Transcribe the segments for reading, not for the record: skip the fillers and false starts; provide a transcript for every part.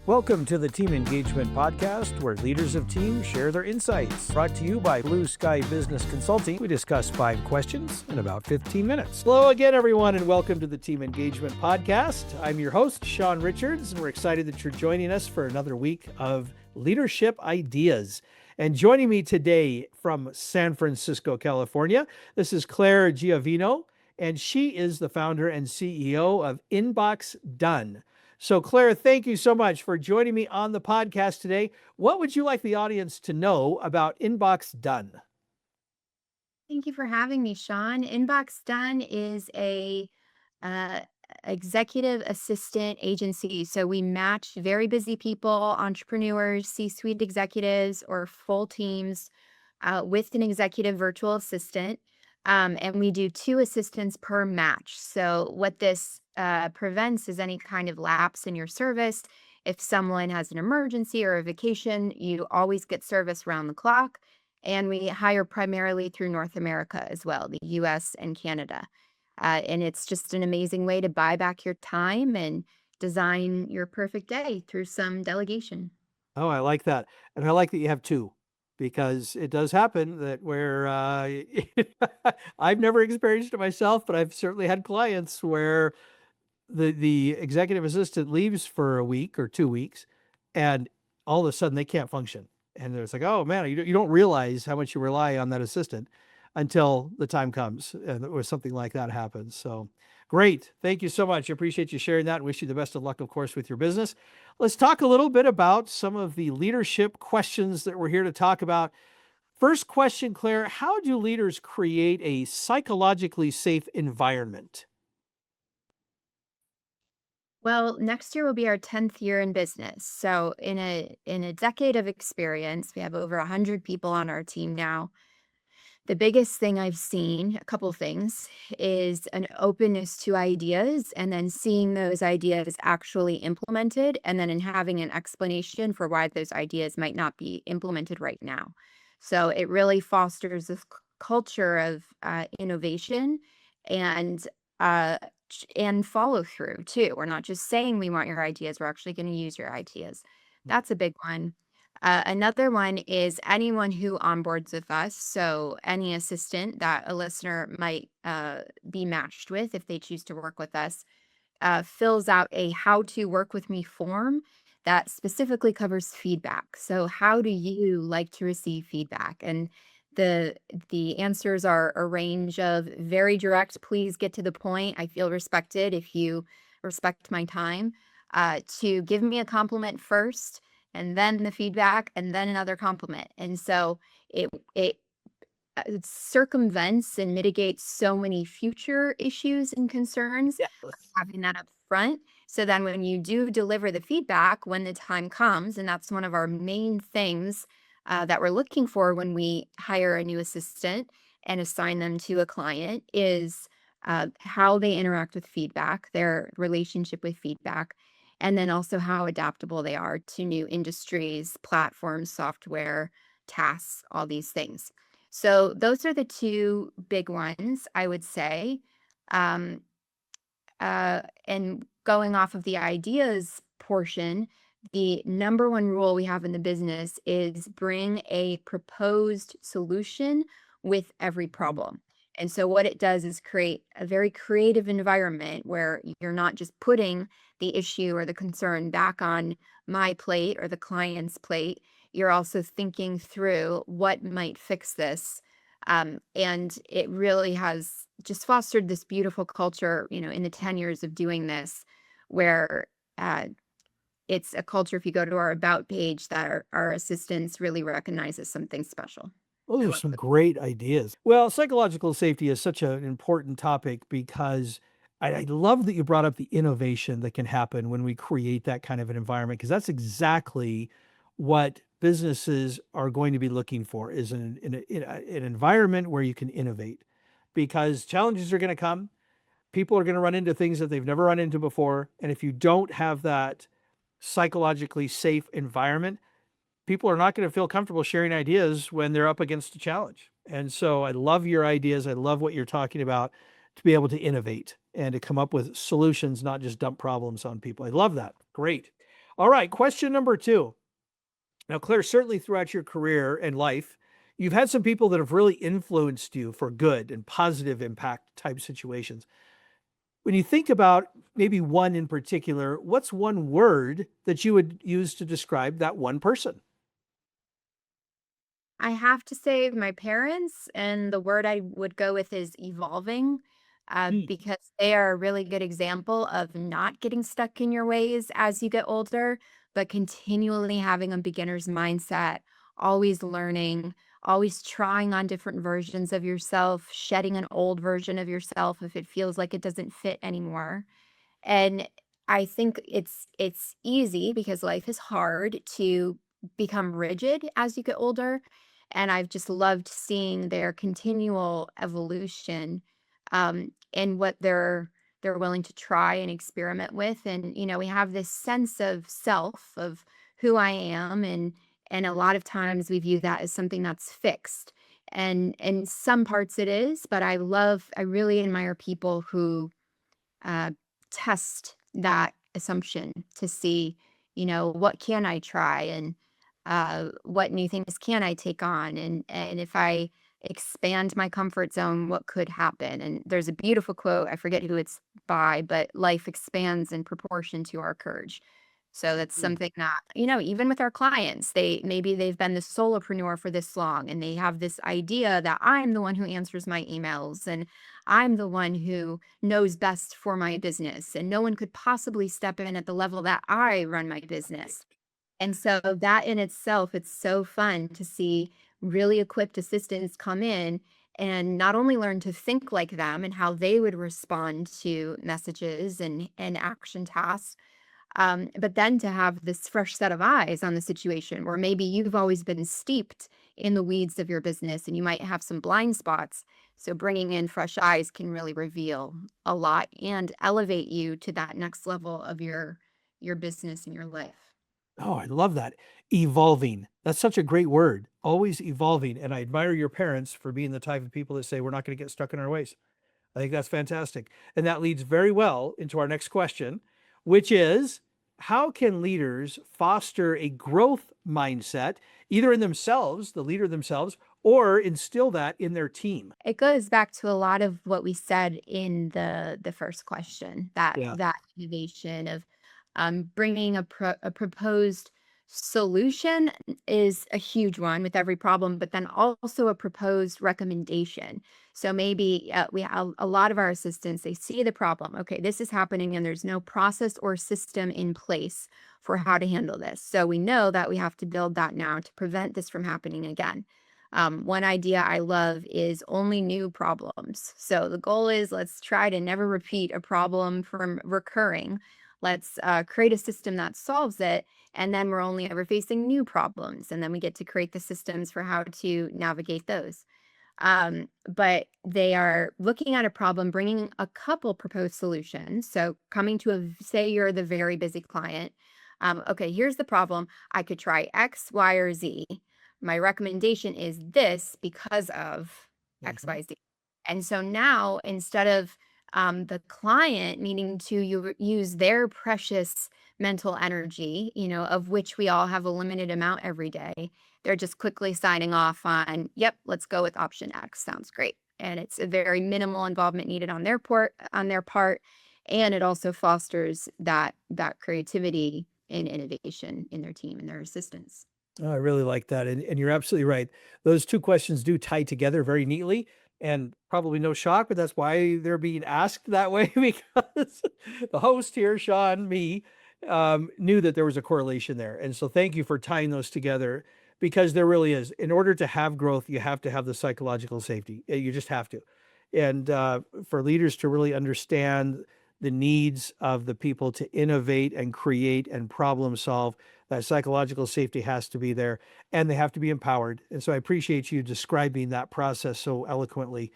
Welcome to the Team Engagement Podcast, where leaders of teams share their insights. Brought to you by Blue Sky Business Consulting. We discuss 5 questions in about 15 minutes. Hello again, everyone, and welcome to the Team Engagement Podcast. I'm your host, Shawn Richards, and we're excited that you're joining us for another week of leadership ideas. And joining me today from San Francisco, California, this is Claire Giovino, and she is the founder and CEO of InboxDone. So Claire, thank you so much for joining me on the podcast today. What would you like the audience to know about InboxDone? Thank you for having me, Shawn. InboxDone is a executive assistant agency. So we match very busy people, entrepreneurs, C-suite executives, or full teams with an executive virtual assistant. And we do 2 assistants per match. So what this prevents is any kind of lapse in your service. If someone has an emergency or a vacation, you always get service around the clock. And we hire primarily through North America as well, the US and Canada. And it's just an amazing way to buy back your time and design your perfect day through some delegation. Oh, I like that. And I like that you have 2, because it does happen that where I've never experienced it myself, but I've certainly had clients where the executive assistant leaves for a week or 2 weeks, and all of a sudden they can't function. And it's like, oh man, you don't realize how much you rely on that assistant until the time comes or something like that happens. So great. Thank you so much. I appreciate you sharing that. Wish you the best of luck, of course, with your business. Let's talk a little bit about some of the leadership questions that we're here to talk about. First question, Claire, how do leaders create a psychologically safe environment? Well, next year will be our 10th year in business. So in a decade of experience, we have over 100 people on our team now. The biggest thing I've seen, a couple things, is an openness to ideas and then seeing those ideas actually implemented and then in having an explanation for why those ideas might not be implemented right now. So it really fosters this culture of innovation and follow through too. We're not just saying we want your ideas, we're actually going to use your ideas. That's a big one. Another one is anyone who onboards with us. So any assistant that a listener might be matched with if they choose to work with us fills out a how to work with me form that specifically covers feedback. So how do you like to receive feedback? And the answers are a range of very direct, please get to the point. I feel respected if you respect my time, to give me a compliment first and then the feedback and then another compliment. And so it circumvents and mitigates so many future issues and concerns Yes. having that up front. So then when you do deliver the feedback, when the time comes, and that's one of our main things that we're looking for when we hire a new assistant and assign them to a client is how they interact with feedback, their relationship with feedback, and then also how adaptable they are to new industries, platforms, software, tasks, all these things. So those are the 2 big ones, I would say. Um, and going off of the ideas portion, the number 1 rule we have in the business is bring a proposed solution with every problem. And so what it does is create a very creative environment where you're not just putting the issue or the concern back on my plate or the client's plate. You're also thinking through what might fix this. And it really has just fostered this beautiful culture, in the 10 years of doing this, where it's a culture, if you go to our about page, that our assistants really recognize as something special. Those are some great ideas. Well, psychological safety is such an important topic because I love that you brought up the innovation that can happen when we create that kind of an environment, because that's exactly what businesses are going to be looking for is an environment where you can innovate, because challenges are going to come. People are going to run into things that they've never run into before. And if you don't have that psychologically safe environment, people are not going to feel comfortable sharing ideas when they're up against a challenge. And so I love your ideas. I love what you're talking about, to be able to innovate and to come up with solutions, not just dump problems on people. I love that. Great. All right, question number two. Now, Claire, certainly throughout your career and life, you've had some people that have really influenced you for good and positive impact type situations. When you think about maybe one in particular, what's one word that you would use to describe that one person? I have to say my parents, and the word I would go with is evolving, Mm, because they are a really good example of not getting stuck in your ways as you get older, but continually having a beginner's mindset, always learning, always trying on different versions of yourself, shedding an old version of yourself if it feels like it doesn't fit anymore. And I think it's easy because life is hard to become rigid as you get older, and I've just loved seeing their continual evolution, in what they're willing to try and experiment with. And, we have this sense of self, of who I am, and a lot of times we view that as something that's fixed. And in some parts it is, but I really admire people who uh, test that assumption to see, what can I try, and what new things can I take on, and if I expand my comfort zone, what could happen? And there's a beautiful quote, I forget who it's by, but life expands in proportion to our courage. So that's mm. something that, even with our clients, they've been the solopreneur for this long, and they have this idea that I'm the one who answers my emails, and I'm the one who knows best for my business, and no one could possibly step in at the level that I run my business. And so that in itself, it's so fun to see really equipped assistants come in and not only learn to think like them and how they would respond to messages and action tasks, but then to have this fresh set of eyes on the situation where maybe you've always been steeped in the weeds of your business and you might have some blind spots. So bringing in fresh eyes can really reveal a lot and elevate you to that next level of your business and your life. Oh, I love that. Evolving. That's such a great word. Always evolving. And I admire your parents for being the type of people that say we're not going to get stuck in our ways. I think that's fantastic. And that leads very well into our next question, which is how can leaders foster a growth mindset, either in themselves, the leader themselves, or instill that in their team? It goes back to a lot of what we said in the first question, that Yeah. that innovation of bringing a proposed solution is a huge one with every problem, but then also a proposed recommendation. So maybe we have a lot of our assistants, they see the problem. Okay, this is happening and there's no process or system in place for how to handle this. So we know that we have to build that now to prevent this from happening again. One idea I love is only new problems. So the goal is let's try to never repeat a problem from recurring. Let's create a system that solves it. And then we're only ever facing new problems. And then we get to create the systems for how to navigate those. But they are looking at a problem, bringing a couple proposed solutions. So coming to say you're the very busy client. Okay, here's the problem. I could try X, Y, or Z. My recommendation is this because of X, Mhm. Y, Z. And so now instead of the client needing to use their precious mental energy, of which we all have a limited amount every day, they're just quickly signing off on, "Yep, let's go with option X. Sounds great." And it's a very minimal involvement needed on their part, and it also fosters that creativity and innovation in their team and their assistants. Oh, I really like that. And you're absolutely right. Those two questions do tie together very neatly. And probably no shock, but that's why they're being asked that way because the host here, Shawn, me, knew that there was a correlation there. And so thank you for tying those together because there really is. In order to have growth, you have to have the psychological safety. You just have to. And for leaders to really understand the needs of the people to innovate and create and problem solve, that psychological safety has to be there and they have to be empowered. And so I appreciate you describing that process so eloquently.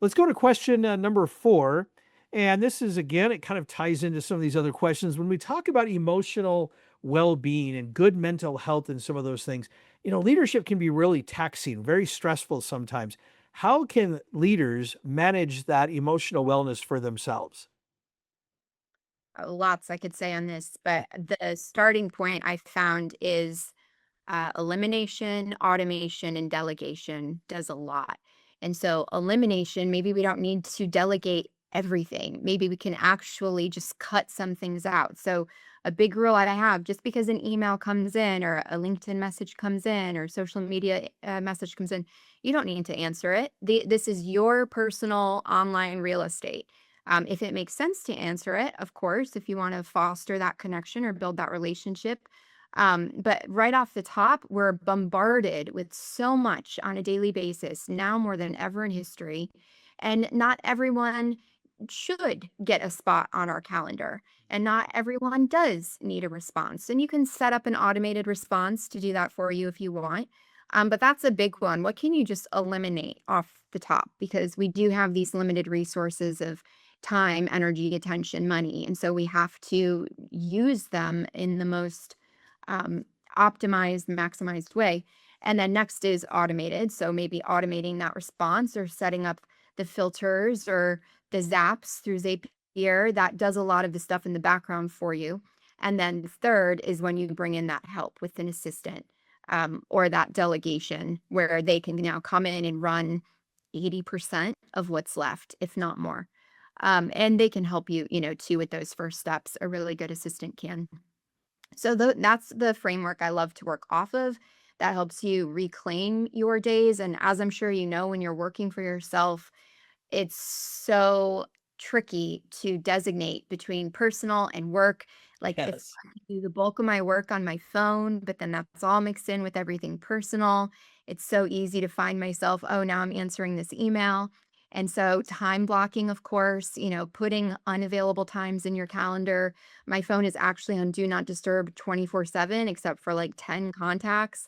Let's go to question number four. And this is again, it kind of ties into some of these other questions. When we talk about emotional well being and good mental health and some of those things, leadership can be really taxing, very stressful sometimes. How can leaders manage that emotional wellness for themselves? lots I could say on this, but the starting point I found is elimination, automation, and delegation does a lot. And so, elimination, maybe we don't need to delegate everything. Maybe we can actually just cut some things out. So, a big rule that I have, just because an email comes in or a LinkedIn message comes in or social media message comes in, you don't need to answer it. This is your personal online real estate. If it makes sense to answer it, of course, if you want to foster that connection or build that relationship, but right off the top, we're bombarded with so much on a daily basis, now more than ever in history. And not everyone should get a spot on our calendar. And not everyone does need a response. And you can set up an automated response to do that for you if you want. But that's a big one. What can you just eliminate off the top? Because we do have these limited resources of time, energy, attention, money. And so we have to use them in the most um, optimized, maximized way. And then next is automated. So maybe automating that response or setting up the filters or the zaps through Zapier that does a lot of the stuff in the background for you. And then the third is when you bring in that help with an assistant or that delegation where they can now come in and run 80% of what's left, if not more. And they can help you, too, with those first steps. A really good assistant can. So that's the framework I love to work off of. That helps you reclaim your days. And as I'm sure you know, when you're working for yourself, it's so tricky to designate between personal and work. Like if Yes. I do the bulk of my work on my phone, but then that's all mixed in with everything personal, it's so easy to find myself, oh, now I'm answering this email. And so time blocking, of course, putting unavailable times in your calendar. My phone is actually on do not disturb 24/7, except for like 10 contacts.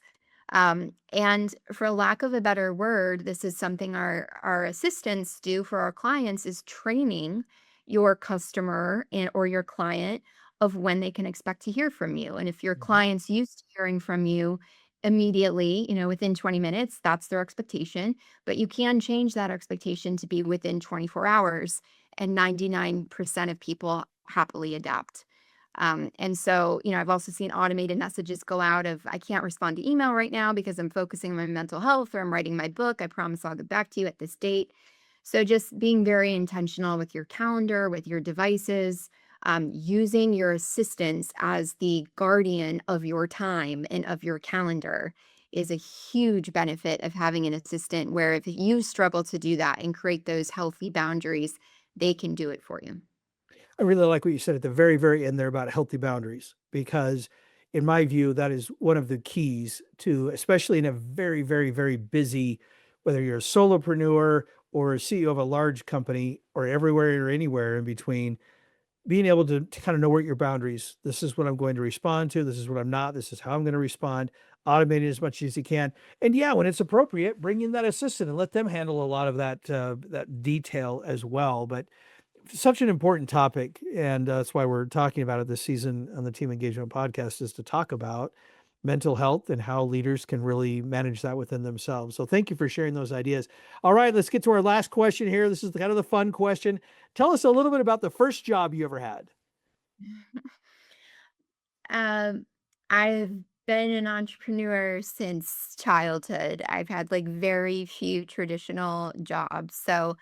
And for lack of a better word, this is something our assistants do for our clients is training your customer or your client of when they can expect to hear from you. And if your Mhm. client's used to hearing from you immediately, within 20 minutes, that's their expectation. But you can change that expectation to be within 24 hours, and 99% of people happily adapt. And so, I've also seen automated messages go out of, I can't respond to email right now because I'm focusing on my mental health or I'm writing my book. I promise I'll get back to you at this date. So just being very intentional with your calendar, with your devices, using your assistants as the guardian of your time and of your calendar is a huge benefit of having an assistant where if you struggle to do that and create those healthy boundaries, they can do it for you. I really like what you said at the very, very end there about healthy boundaries, because in my view, that is one of the keys to, especially in a very, very, very busy, whether you're a solopreneur or a CEO of a large company or everywhere or anywhere in between, being able to kind of know where your boundaries, this is what I'm going to respond to. This is what I'm not. This is how I'm going to respond. Automate it as much as you can. And yeah, when it's appropriate, bring in that assistant and let them handle a lot of that detail as well. But such an important topic, and that's why we're talking about it this season on the Team Engagement Podcast, is to talk about mental health and how leaders can really manage that within themselves. So thank you for sharing those ideas. All right, let's get to our last question here. This is kind of the fun question. Tell us a little bit about the first job you ever had. Um, I've been an entrepreneur since childhood. I've had like very few traditional jobs. So,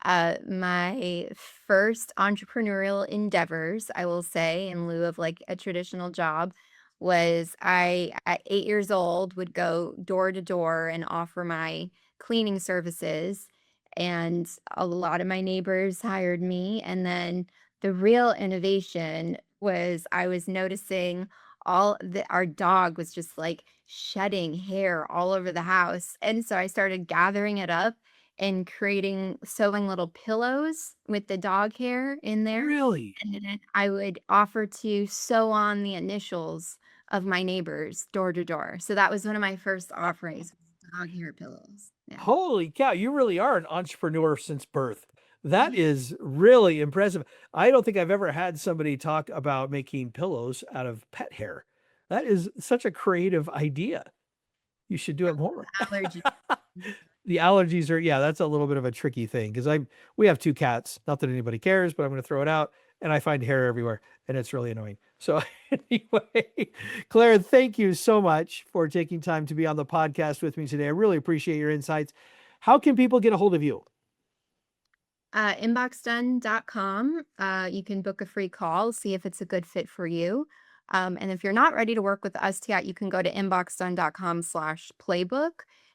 my first entrepreneurial endeavors, I will say, in lieu of like a traditional job, was I, at 8 years old, would go door to door and offer my cleaning services. And a lot of my neighbors hired me. And then the real innovation was I was noticing our dog was just like shedding hair all over the house. And so I started gathering it up and sewing little pillows with the dog hair in there, Really? and then I would offer to sew on the initials of my neighbors door to door. So that was one of my first offerings, dog hair pillows. Yeah. Holy cow, you really are an entrepreneur since birth. That is really impressive. I don't think I've ever had somebody talk about making pillows out of pet hair. That is such a creative idea. You should do it more. Allergy. The allergies are, yeah, that's a little bit of a tricky thing because we have two cats. Not that anybody cares, but I'm going to throw it out. and I find hair everywhere, and it's really annoying. So anyway, Claire, thank you so much for taking time to be on the podcast with me today. I really appreciate your insights. How can people get a hold of you? Inboxdone.com. You can book a free call, see if it's a good fit for you. And if you're not ready to work with us yet, you can go to inboxdone.com/playbook,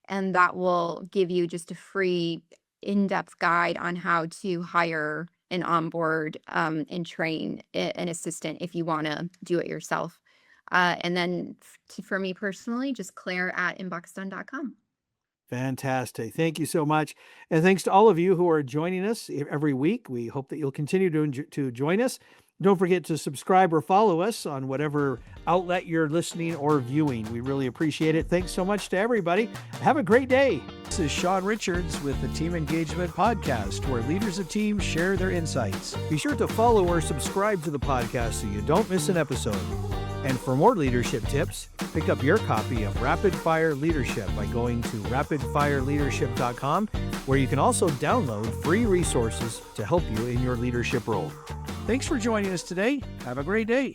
and that will give you just a free in-depth guide on how to hire and onboard and train an assistant if you want to do it yourself. And then for me personally, just Claire@inboxdone.com. Fantastic. Thank you so much. And thanks to all of you who are joining us every week. We hope that you'll continue to join us. Don't forget to subscribe or follow us on whatever outlet you're listening or viewing. We really appreciate it. Thanks so much to everybody. Have a great day. This is Shawn Richards with the Team Engagement Podcast, where leaders of teams share their insights. Be sure to follow or subscribe to the podcast so you don't miss an episode. And for more leadership tips, pick up your copy of Rapid Fire Leadership by going to rapidfireleadership.com, where you can also download free resources to help you in your leadership role. Thanks for joining us today. Have a great day.